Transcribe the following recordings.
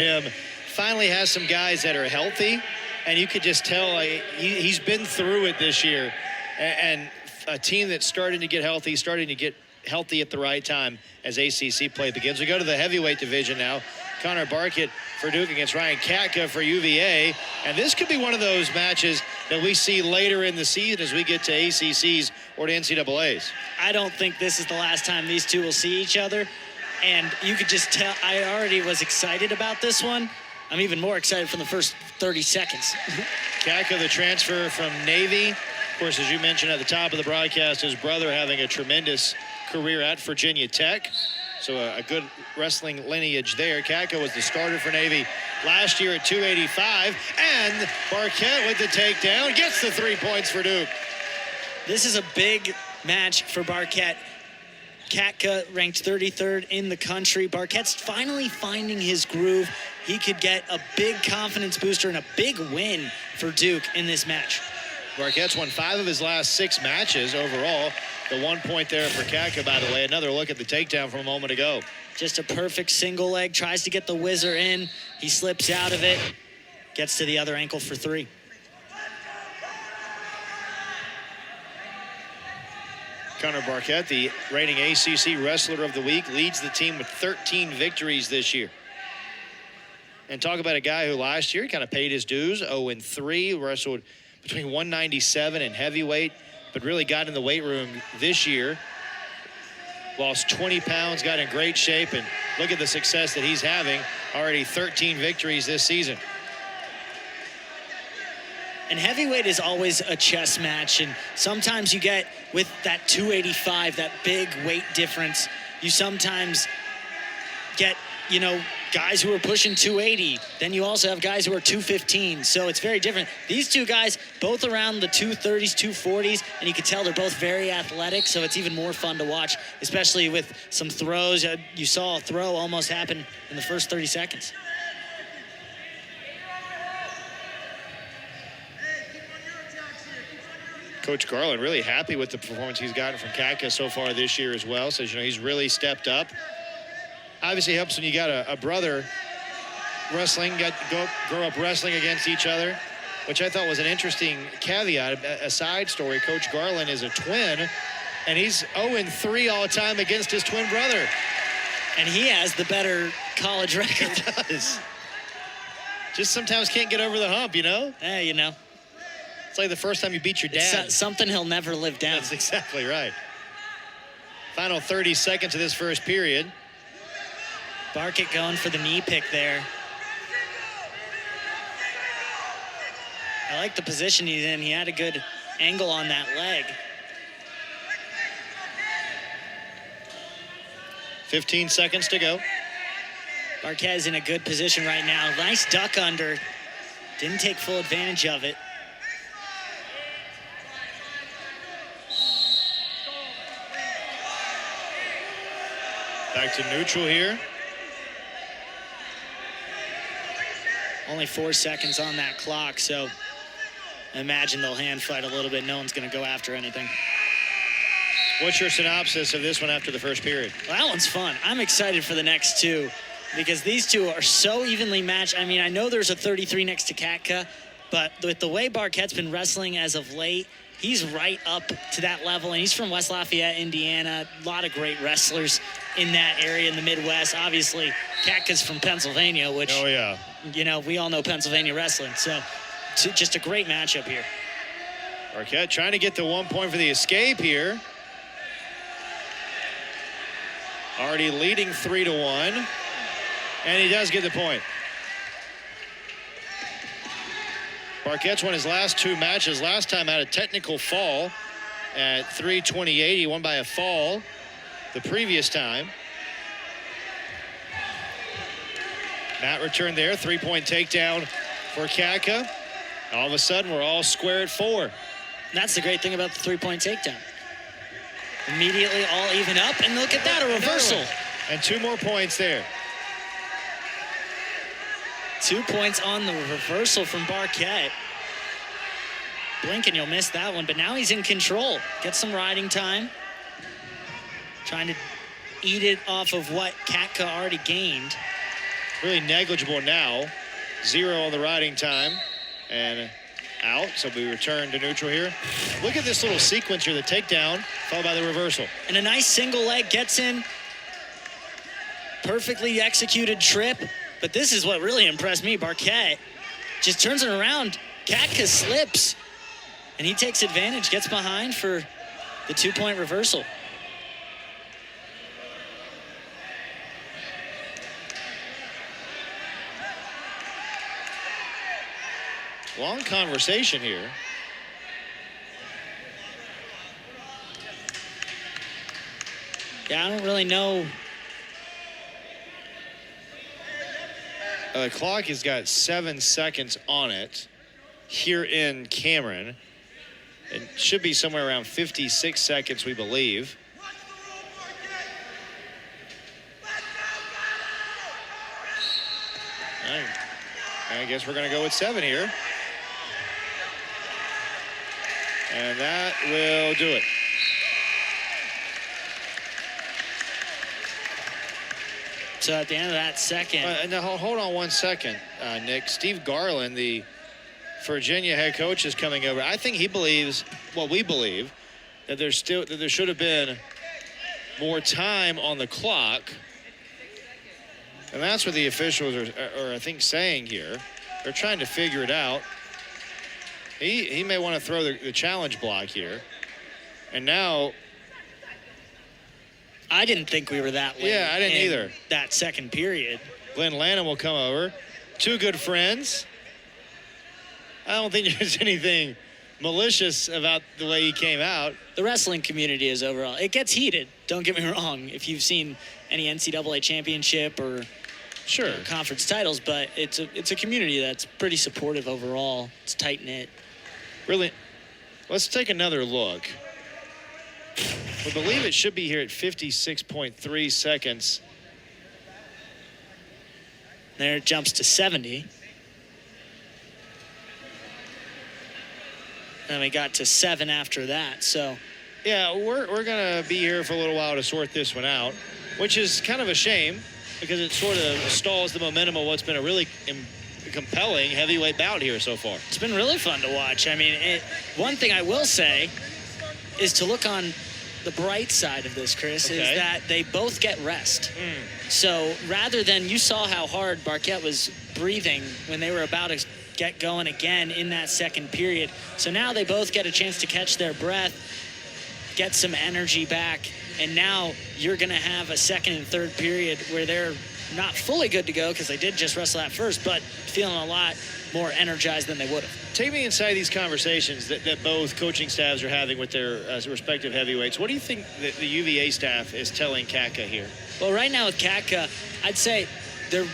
him. Finally has some guys that are healthy, and you could just tell he's been through it this year. And a team that's starting to get healthy, at the right time as ACC play begins. We go to the heavyweight division now. Connor Barket for Duke against Ryan Catka for UVA. And this could be one of those matches that we see later in the season as we get to ACCs or to NCAAs. I don't think this is the last time these two will see each other. And you could just tell I already was excited about this one. I'm even more excited from the first 30 seconds. Catka, the transfer from Navy. Of course, as you mentioned at the top of the broadcast, his brother having a tremendous career at Virginia Tech. So a good wrestling lineage there. Catka was the starter for Navy last year at 285. And Barket with the takedown gets the 3 points for Duke. This is a big match for Barket. Catka ranked 33rd in the country. Barket's finally finding his groove. He could get a big confidence booster and a big win for Duke in this match. Barket's won 5 of his last 6 matches overall. The 1 point there for Catka, by the way. Another look at the takedown from a moment ago. Just a perfect single leg. Tries to get the whizzer in. He slips out of it. Gets to the other ankle for 3. Connor Barket, the reigning ACC Wrestler of the Week, leads the team with 13 victories this year. And talk about a guy who last year kind of paid his dues, 0-3, wrestled between 197 and heavyweight, but really got in the weight room this year. Lost 20 pounds, got in great shape, and look at the success that he's having. Already 13 victories this season. And heavyweight is always a chess match, and sometimes you get, with that 285, that big weight difference, you sometimes get, guys who are pushing 280. Then you also have guys who are 215, so it's very different. These two guys, both around the 230s, 240s, and you can tell they're both very athletic, so it's even more fun to watch, especially with some throws. You saw a throw almost happen in the first 30 seconds. Coach Garland really happy with the performance he's gotten from Catka so far this year as well. Says, he's really stepped up. Obviously helps when you got a brother wrestling, grow up wrestling against each other, which I thought was an interesting caveat. A side story, Coach Garland is a twin, and he's 0-3 all the time against his twin brother. And he has the better college record. He does. Just sometimes can't get over the hump, Hey, It's like the first time you beat your dad. It's something he'll never live down. That's exactly right. Final 30 seconds of this first period. Barket going for the knee pick there. I like the position he's in. He had a good angle on that leg. 15 seconds to go. Barket is in a good position right now. Nice duck under. Didn't take full advantage of it. Back to neutral here. Only 4 seconds on that clock, so I imagine they'll hand fight a little bit. No one's going to go after anything. What's your synopsis of this one after the first period? Well, that one's fun. I'm excited for the next two because these two are so evenly matched. I mean, I know there's a 33 next to Catka, but with the way Barket's been wrestling as of late, he's right up to that level, and he's from West Lafayette, Indiana. A lot of great wrestlers in that area in the Midwest. Obviously, Catka's from Pennsylvania, which, oh, yeah. We all know Pennsylvania wrestling. So, just a great matchup here. Barket trying to get the 1 point for the escape here. Already leading 3-1, and he does get the point. Barket's won his last 2 matches. Last time had a technical fall at 3:28. He won by a fall the previous time. Mat return there. 3-point takedown for Catka. All of a sudden, we're all square at 4. And that's the great thing about the 3-point takedown. Immediately all even up, and look at that, a reversal. And 2 more points there. 2 points on the reversal from Barket. Blink and you'll miss that one, but now he's in control. Gets some riding time. Trying to eat it off of what Catka already gained. really negligible now. 0 on the riding time and out. So we return to neutral here. Look at this little sequence here. The takedown followed by the reversal. And a nice single leg gets in. Perfectly executed trip. But this is what really impressed me. Barket just turns it around. Catka slips. And he takes advantage, gets behind for the 2-point reversal. Long conversation here. Yeah, I don't really know. The clock has got 7 seconds on it here in Cameron. It should be somewhere around 56 seconds, we believe. I guess we're going to go with 7 here. And that will do it. So at the end of that second. Now, hold on 1 second, Nick. Steve Garland, the Virginia head coach, is coming over. I think he believes, well, we believe, that there should have been more time on the clock. And that's what the officials are I think, saying here. They're trying to figure it out. He may want to throw the challenge block here. And now... I didn't think we were that late. Yeah, I didn't either. That second period. Glenn Lanham will come over. 2 good friends. I don't think there's anything malicious about the way he came out. The wrestling community is overall. It gets heated. Don't get me wrong. If you've seen any NCAA championship or sure conference titles, but it's a community that's pretty supportive overall. It's tight knit. Really, let's take another look. We believe it should be here at 56.3 seconds. There it jumps to 70. And we got to 7 after that, so. Yeah, we're going to be here for a little while to sort this one out, which is kind of a shame because it sort of stalls the momentum of what's been a really compelling heavyweight bout here so far. It's been really fun to watch. I mean, one thing I will say is to look on the bright side of this, Chris, is that they both get rest. So rather than, you saw how hard Barket was breathing when they were about to get going again in that second period. So now they both get a chance to catch their breath, get some energy back, and now you're going to have a second and third period where they're not fully good to go because they did just wrestle that first, but feeling a lot more energized than they would have. Take me inside these conversations that both coaching staffs are having with their respective heavyweights. What do you think the UVA staff is telling Catka here? Well, right now with Catka, I'd say they're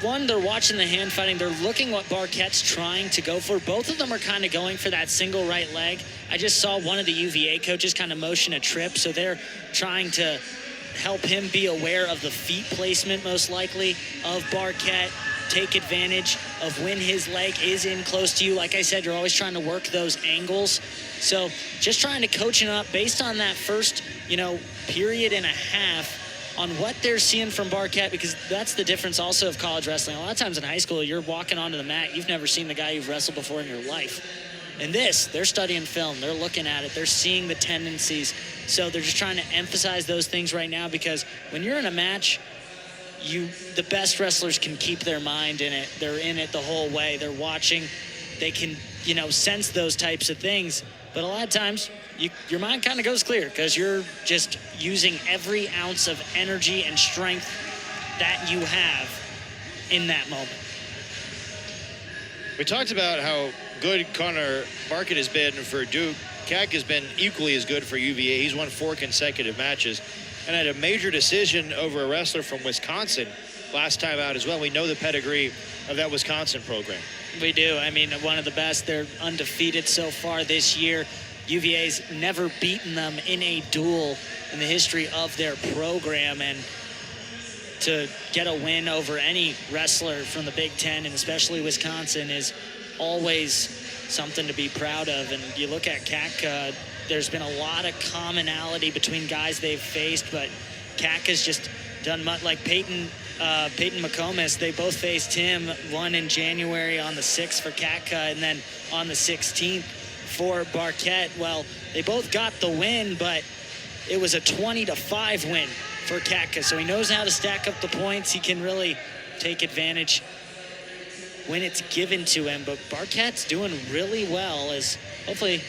watching the hand fighting. They're looking what Barket's trying to go for. Both of them are kind of going for that single right leg. I just saw one of the UVA coaches kind of motion a trip, so they're trying to help him be aware of the feet placement, most likely, of Barket. Take advantage of when his leg is in close to you. Like I said, you're always trying to work those angles. So just trying to coach him up based on that first, period and a half on what they're seeing from Barket, because that's the difference also of college wrestling. A lot of times in high school, you're walking onto the mat, you've never seen the guy you've wrestled before in your life. And they're studying film, they're looking at it, they're seeing the tendencies. So they're just trying to emphasize those things right now, because when you're in a match, the best wrestlers can keep their mind in it. They're in it the whole way. They're watching. They can, sense those types of things. But a lot of times, your mind kind of goes clear because you're just using every ounce of energy and strength that you have in that moment. We talked about how good Connor Barket has been for Duke. Catka has been equally as good for UVA. He's won 4 consecutive matches and had a major decision over a wrestler from Wisconsin last time out as well. We know the pedigree of that Wisconsin program. We do. I mean, one of the best. They're undefeated so far this year. UVA's never beaten them in a duel in the history of their program. And to get a win over any wrestler from the Big Ten, and especially Wisconsin, is always something to be proud of. And you look at Catka, there's been a lot of commonality between guys they've faced, but Catka's just done much. Like Peyton Peyton McComas, they both faced him, one in January on the 6th for Catka, and then on the 16th for Barket. Well, they both got the win, but it was a 20-5 win for Catka. So he knows how to stack up the points. He can really take advantage when it's given to him. But Barket's doing really well, as hopefully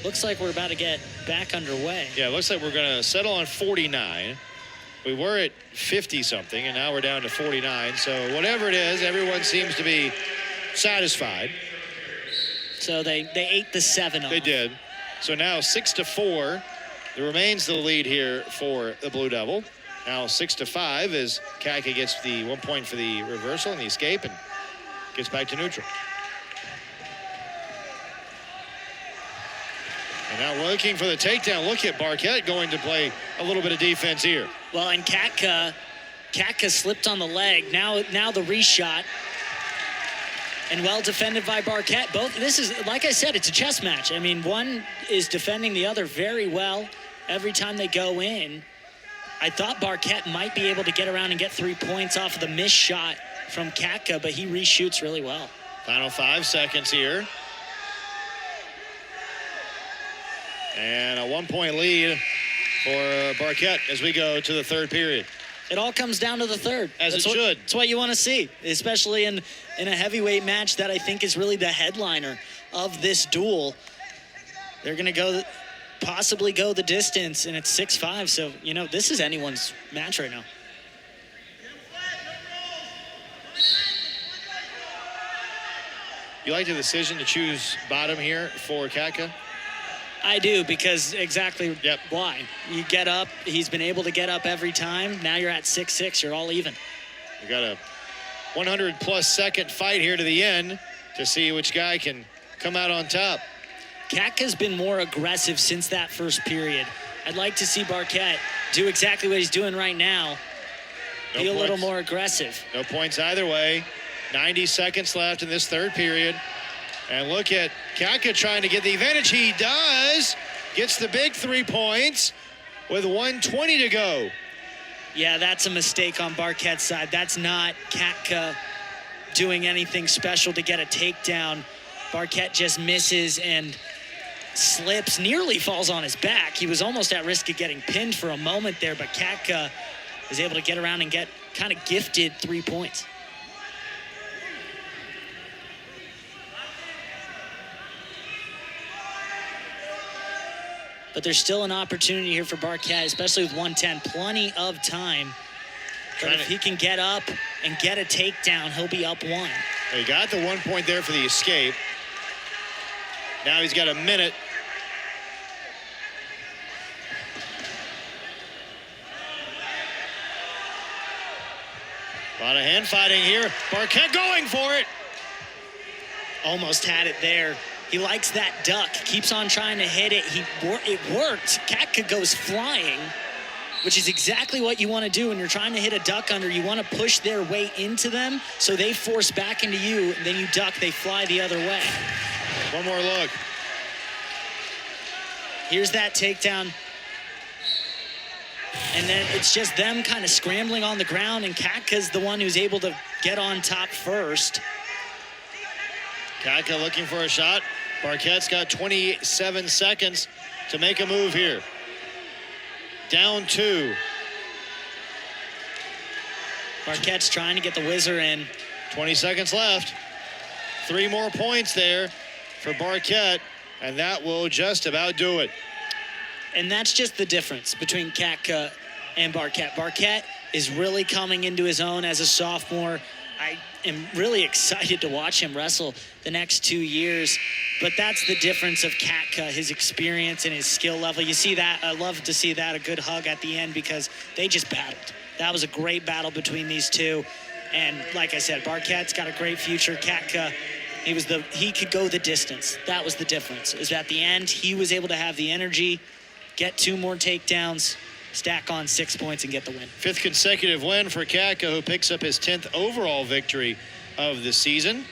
looks like we're about to get back underway. Yeah, it looks like we're going to settle on 49. We were at 50-something, and now we're down to 49. So whatever it is, everyone seems to be satisfied. So they ate the 7 off. They did. So now 6-4. There remains the lead here for the Blue Devil. Now 6-5 as Catka gets the 1 point for the reversal and the escape and gets back to neutral. And now looking for the takedown. Look at Barket going to play a little bit of defense here. Well, and Catka slipped on the leg. Now the reshot. And well defended by Barket. Both, this is, like I said, it's a chess match. I mean, one is defending the other very well every time they go in. I thought Barket might be able to get around and get 3 points off of the missed shot from Catka, but he reshoots really well. Final 5 seconds here. And a 1 point lead for Barket as we go to the third period. It all comes down to the third. As it should. That's what you want to see, especially in a heavyweight match that I think is really the headliner of this duel. They're going to possibly go the distance, and it's 6-5. So, this is anyone's match right now. You like the decision to choose bottom here for Catka? I do, because exactly Yep. why. You get up. He's been able to get up every time. Now you're at 6-6. You're all even. We got a 100-plus second fight here to the end to see which guy can come out on top. Katka's been more aggressive since that first period. I'd like to see Barket do exactly what he's doing right now. Be a little more aggressive. No points either way. 90 seconds left in this third period. And look at Catka trying to get the advantage. He does. Gets the big 3 points with 1:20 to go. Yeah, that's a mistake on Barket's side. That's not Catka doing anything special to get a takedown. Barket just misses and slips, nearly falls on his back. He was almost at risk of getting pinned for a moment there, but Catka is able to get around and get kind of gifted 3 points. But there's still an opportunity here for Barket, especially with 110. Plenty of time. But if he can get up and get a takedown, he'll be up 1. He got the 1 point there for the escape. Now he's got a minute. A lot of hand fighting here. Barket going for it. Almost had it there. He likes that duck, keeps on trying to hit it. It worked. Catka goes flying, which is exactly what you want to do when you're trying to hit a duck under. You want to push their weight into them so they force back into you, and then you duck, they fly the other way. One more look. Here's that takedown. And then it's just them kind of scrambling on the ground, and Katka's the one who's able to get on top first. Catka looking for a shot. Barket's got 27 seconds to make a move here. Down 2. Barket's trying to get the whizzer in. 20 seconds left. 3 more points there for Barket, and that will just about do it. And that's just the difference between Catka and Barket. Barket is really coming into his own as a sophomore. I am really excited to watch him wrestle the next 2 years. But that's the difference of Catka, his experience and his skill level. You see that. I love to see that. A good hug at the end because they just battled. That was a great battle between these two. And like I said, Barket's got a great future. Catka, he could go the distance. That was the difference. Is at the end, he was able to have the energy, get 2 more takedowns, stack on 6 points, and get the win. 5th consecutive win for Catka, who picks up his 10th overall victory of the season.